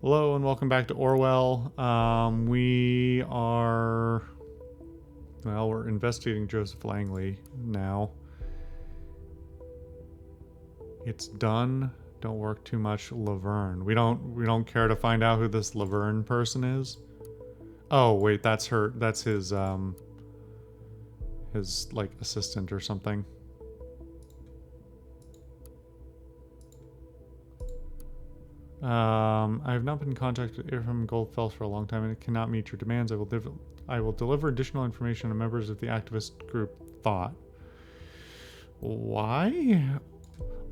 Hello and welcome back to Orwell. We're investigating Joseph Langley now. It's done. Don't work too much. Laverne. We don't care to find out who this Laverne person is. Oh wait, that's her. That's his like assistant or something. I have not been in contact with Abraham Goldfeld for a long time and it cannot meet your demands. I will deliver additional information to members of the activist group Thought. Why?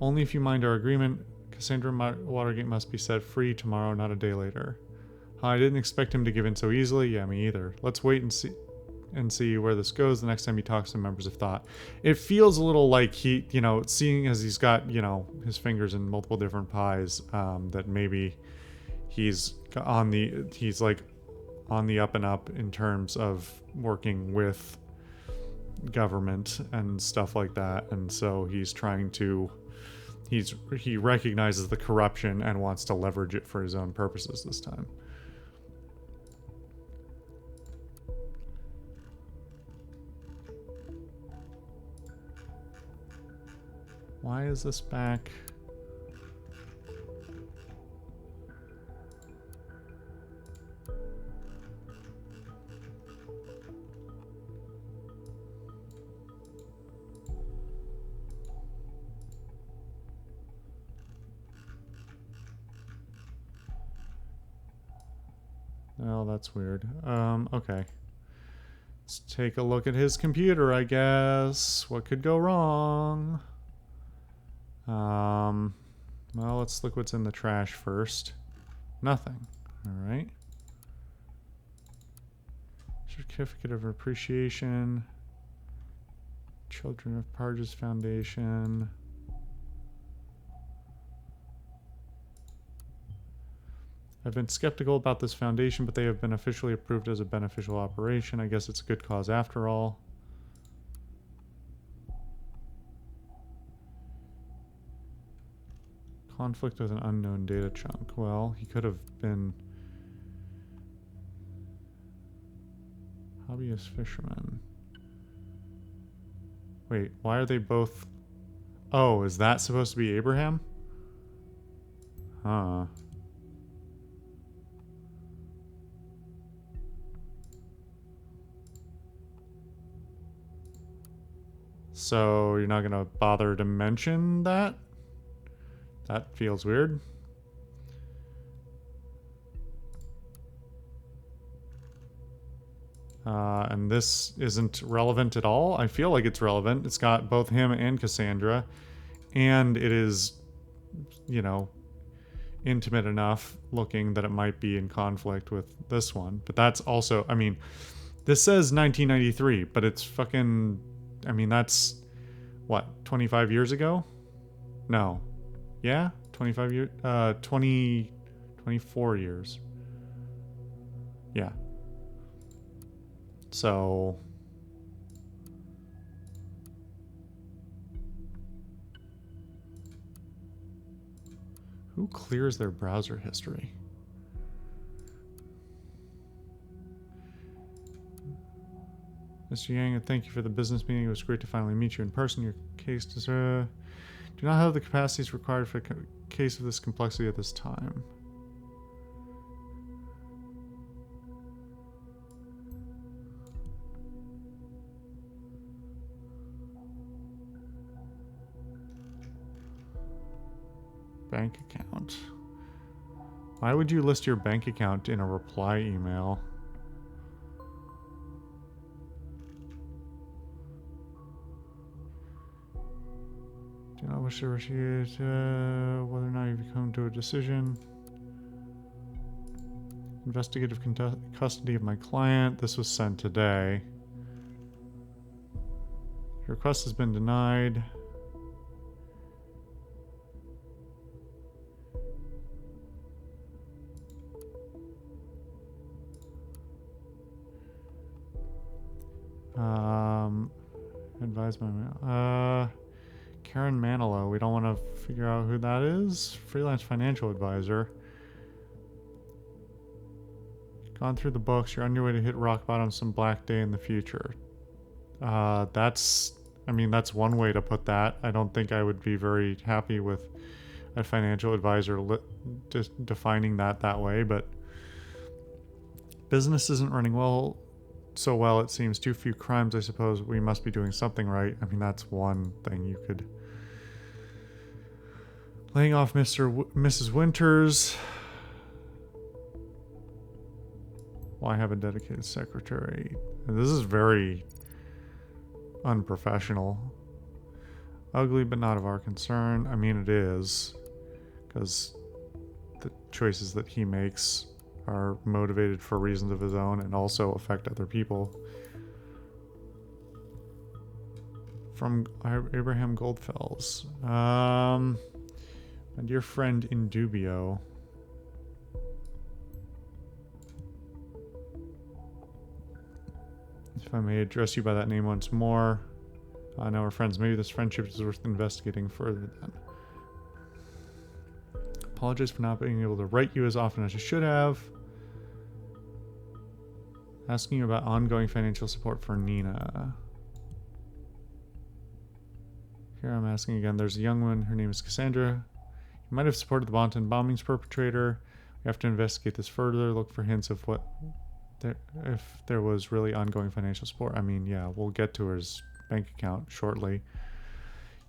Only if you mind our agreement. Cassandra Watergate must be set free tomorrow, not a day later. I didn't expect him to give in so easily. Yeah, me either. Let's wait and see where this goes the next time he talks to members of Thought. It feels a little like he, seeing as he's got, his fingers in multiple different pies, that maybe he's like on the up and up in terms of working with government and stuff like that. And so he's trying to, he recognizes the corruption and wants to leverage it for his own purposes this time. Why is this back? Oh, that's weird. Okay. Let's take a look at his computer, I guess. What could go wrong? Well, let's look what's in the trash first. Nothing. Alright. Certificate of Appreciation. Children of Parges Foundation. I've been skeptical about this foundation, but they have been officially approved as a beneficial operation. I guess it's a good cause after all. Conflict with an unknown data chunk. Well, he could have been hobbyist fisherman. Wait, why are they both... Oh, is that supposed to be Abraham? Huh. So you're not gonna bother to mention that? That feels weird. And this isn't relevant at all. I feel like it's relevant. It's got both him and Cassandra. And it is, intimate enough looking that it might be in conflict with this one. But that's also, I mean, this says 1993, but it's fucking, I mean, that's, what, 25 years ago? No. Yeah? 25 years? 24 years. Yeah. So... Who clears their browser history? Mr. Yang, thank you for the business meeting. It was great to finally meet you in person. Your case does... do not have the capacities required for a case of this complexity at this time. Bank account. Why would you list your bank account in a reply email? Do not wish to receive whether or not you've come to a decision. Investigative custody of my client. This was sent today. Your request has been denied. Advise my mail. Karen Manilow. We don't want to figure out who that is. Freelance financial advisor. Gone through the books. You're on your way to hit rock bottom some black day in the future. That's one way to put that. I don't think I would be very happy with a financial advisor just defining that way, but business isn't running so well it seems. Too few crimes, I suppose. We must be doing something right. I mean, that's one thing you could... Laying off Mrs. Winters. Why have a dedicated secretary? And this is very unprofessional. Ugly, but not of our concern. I mean, it is, because the choices that he makes are motivated for reasons of his own and also affect other people. From Abraham Goldfells. My dear friend in dubio. If I may address you by that name once more. Now we're friends. Maybe this friendship is worth investigating further then. Apologize for not being able to write you as often as I should have. Asking you about ongoing financial support for Nina. Here I'm asking again. There's a young woman. Her name is Cassandra. You might have supported the Bonton bombings perpetrator. We have to investigate this further. Look for hints of if there was really ongoing financial support. I mean, yeah, we'll get to her bank account shortly.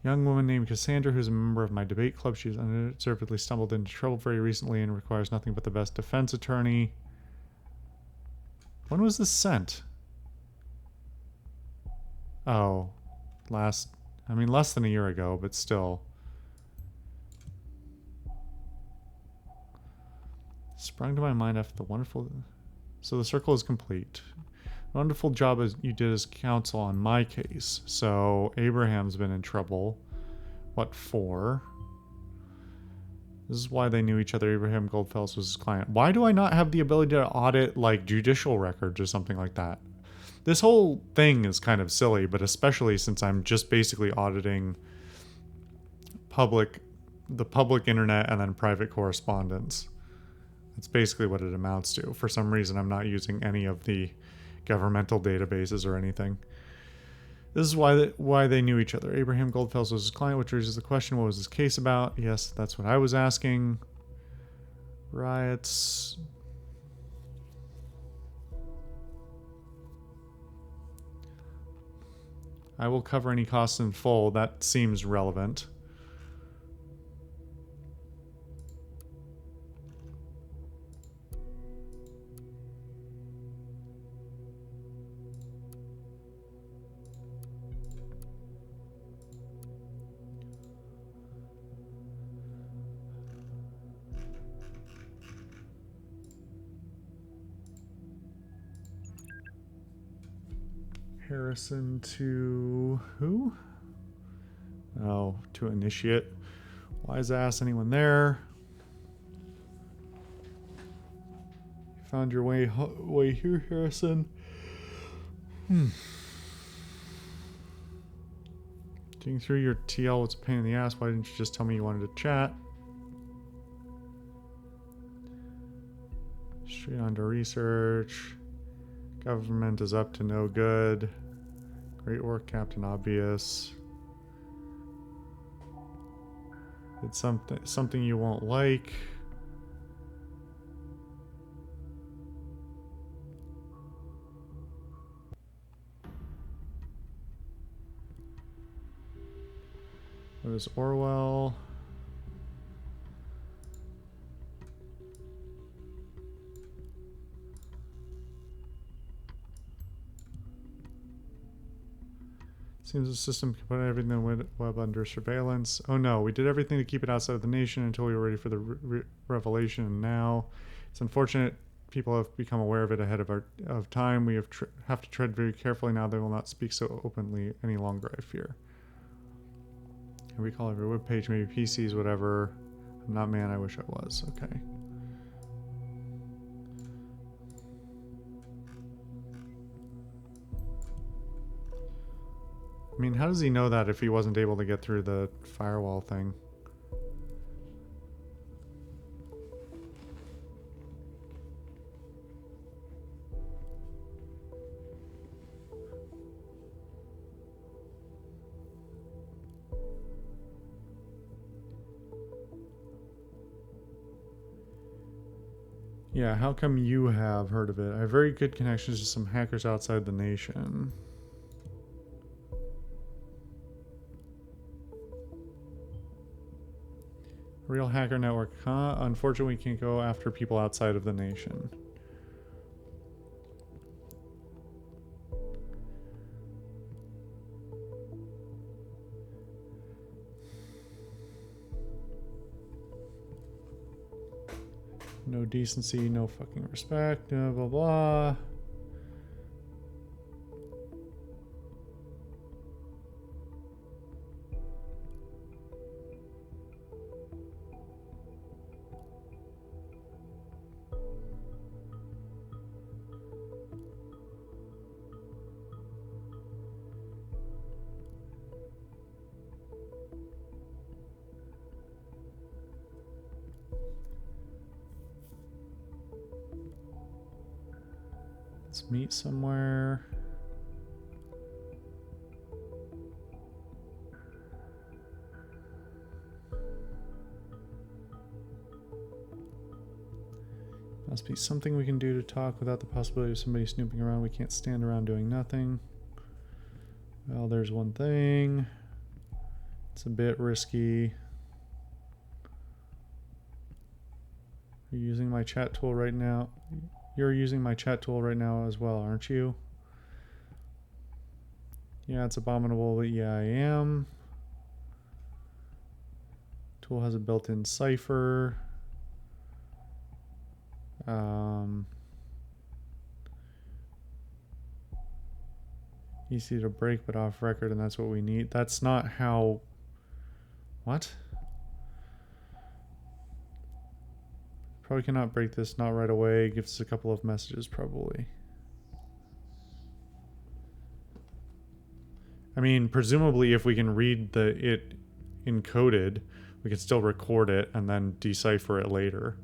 Young woman named Cassandra, who's a member of my debate club. She's undeservedly stumbled into trouble very recently and requires nothing but the best defense attorney. When was this sent? Oh, less than a year ago, but still. Sprung to my mind after the wonderful... So the circle is complete. Wonderful job as you did as counsel on my case. So Abraham's been in trouble. What for? This is why they knew each other. Abraham Goldfells was his client. Why do I not have the ability to audit, like, judicial records or something like that? This whole thing is kind of silly, but especially since I'm just basically auditing the public internet and then private correspondence. That's basically what it amounts to. For some reason, I'm not using any of the governmental databases or anything. This is why they knew each other. Abraham Goldfells was his client, which raises the question, what was his case about? Yes, that's what I was asking. Riots. I will cover any costs in full. That seems relevant. Harrison to who? Oh, to initiate. Wise ass, anyone there? You found your way here, Harrison. Getting through your TL was a pain in the ass. Why didn't you just tell me you wanted to chat? Straight on to research. Government is up to no good. Great work, Captain Obvious. It's something you won't like. What is Orwell? Seems the system can put everything on the web under surveillance. Oh no, we did everything to keep it outside of the nation until we were ready for the revelation, and now it's unfortunate people have become aware of it ahead of time. We have to tread very carefully now. They will not speak so openly any longer, I fear. And we call every web page, maybe PCs, whatever. I'm not man, I wish I was. Okay. I mean, how does he know that if he wasn't able to get through the firewall thing? Yeah, how come you have heard of it? I have very good connections to some hackers outside the nation. Real hacker network, huh? Unfortunately, we can't go after people outside of the nation. No decency, no fucking respect, blah, blah, blah. Let's meet somewhere. Must be something we can do to talk without the possibility of somebody snooping around. We can't stand around doing nothing. Well, there's one thing. It's a bit risky. You're using my chat tool right now. You're using my chat tool right now as well, aren't you? Yeah, it's abominable, but yeah, I am. Tool has a built-in cipher. Easy to break, but off record, and that's what we need. That's not how... What? Probably cannot break this, not right away. Gives us a couple of messages, probably. I mean, presumably if we can read it encoded, we can still record it and then decipher it later.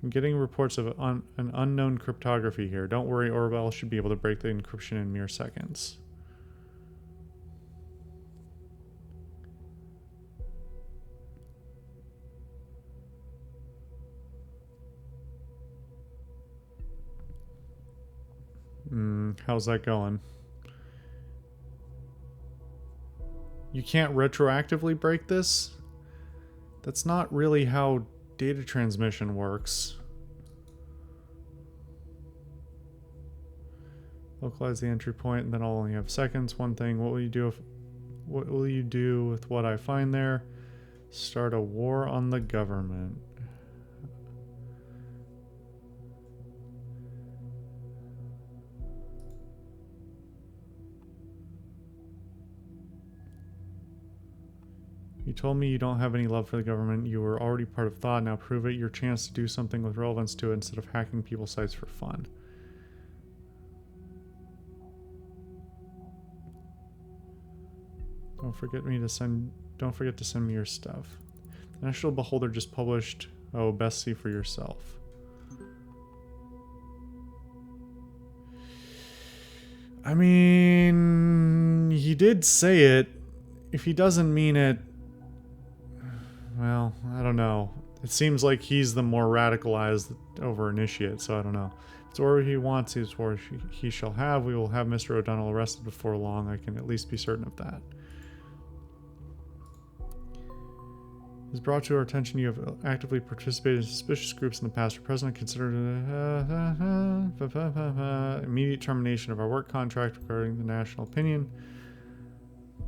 I'm getting reports of an unknown cryptography here. Don't worry, Orwell should be able to break the encryption in mere seconds. How's that going? You can't retroactively break this? That's not really how data transmission works. Localize the entry point, and then I'll only have seconds. One thing, what will you do with what I find there? Start a war on the government. You told me you don't have any love for the government. You were already part of thought. Now prove it. Your chance to do something with relevance to it instead of hacking people's sites for fun. Don't forget to send me your stuff. The National Beholder just published, oh, best see for yourself. I mean, he did say it. If he doesn't mean it, well, I don't know. It seems like he's the more radicalized over initiate, so I don't know. If it's whatever he wants, it's where he shall have. We will have Mr. O'Donnell arrested before long. I can at least be certain of that. It's brought to our attention you have actively participated in suspicious groups in the past or present. Consider immediate termination of our work contract regarding the national opinion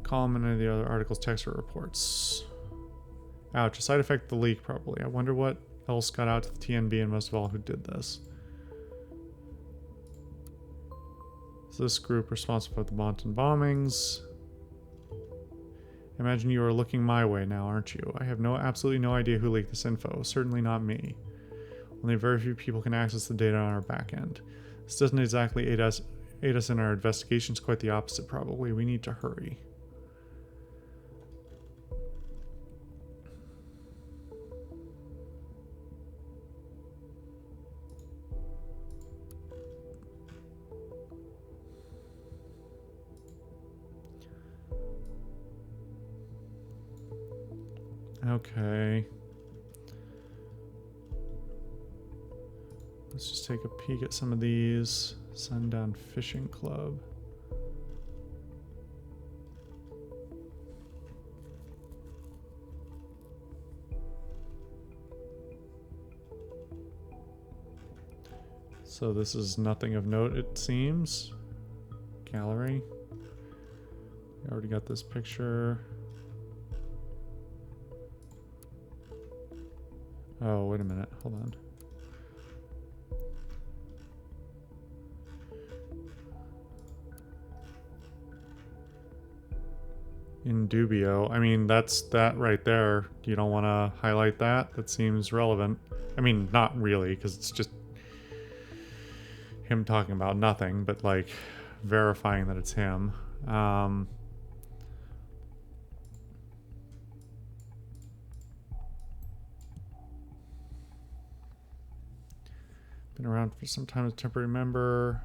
column and any of the other articles, text, or reports. Ouch, a side effect of the leak, probably. I wonder what else got out to the TNB and most of all who did this. So this group responsible for the Monton bombings. Imagine you are looking my way now, aren't you? I have absolutely no idea who leaked this info. Certainly not me. Only very few people can access the data on our back end. This doesn't exactly aid us in our investigations, quite the opposite probably. We need to hurry. Okay. Let's just take a peek at some of these. Sundown Fishing Club. So this is nothing of note, it seems. Gallery. We already got this picture. Oh, wait a minute. Hold on. In dubio. I mean, that's that right there. You don't want to highlight that? That seems relevant. I mean, not really, because it's just him talking about nothing, but like verifying that it's him. Been around for some time as a temporary member.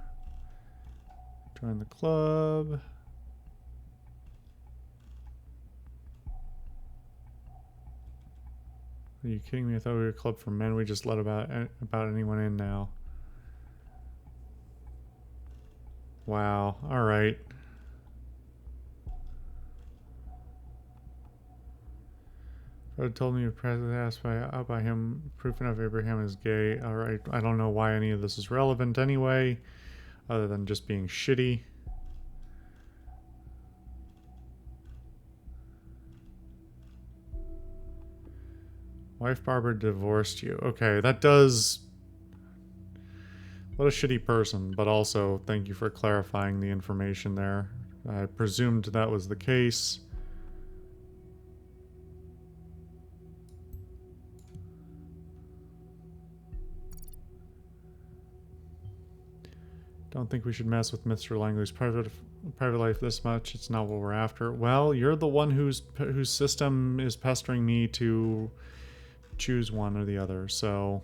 Join the club. Are you kidding me? I thought we were a club for men. We just let about anyone in now. Wow. All right. Fred told me to press asked by him. Proof enough Abraham is gay. All right. I don't know why any of this is relevant anyway, other than just being shitty. Wife Barbara divorced you. Okay, that does... What a shitty person, but also thank you for clarifying the information there. I presumed that was the case. Don't think we should mess with Mr. Langley's private life this much. It's not what we're after. Well, you're the one whose system is pestering me to choose one or the other, so...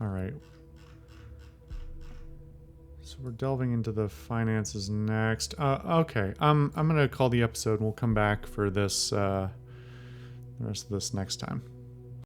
Alright. So we're delving into the finances next. Okay. I'm gonna call the episode and we'll come back for this, the rest of this next time.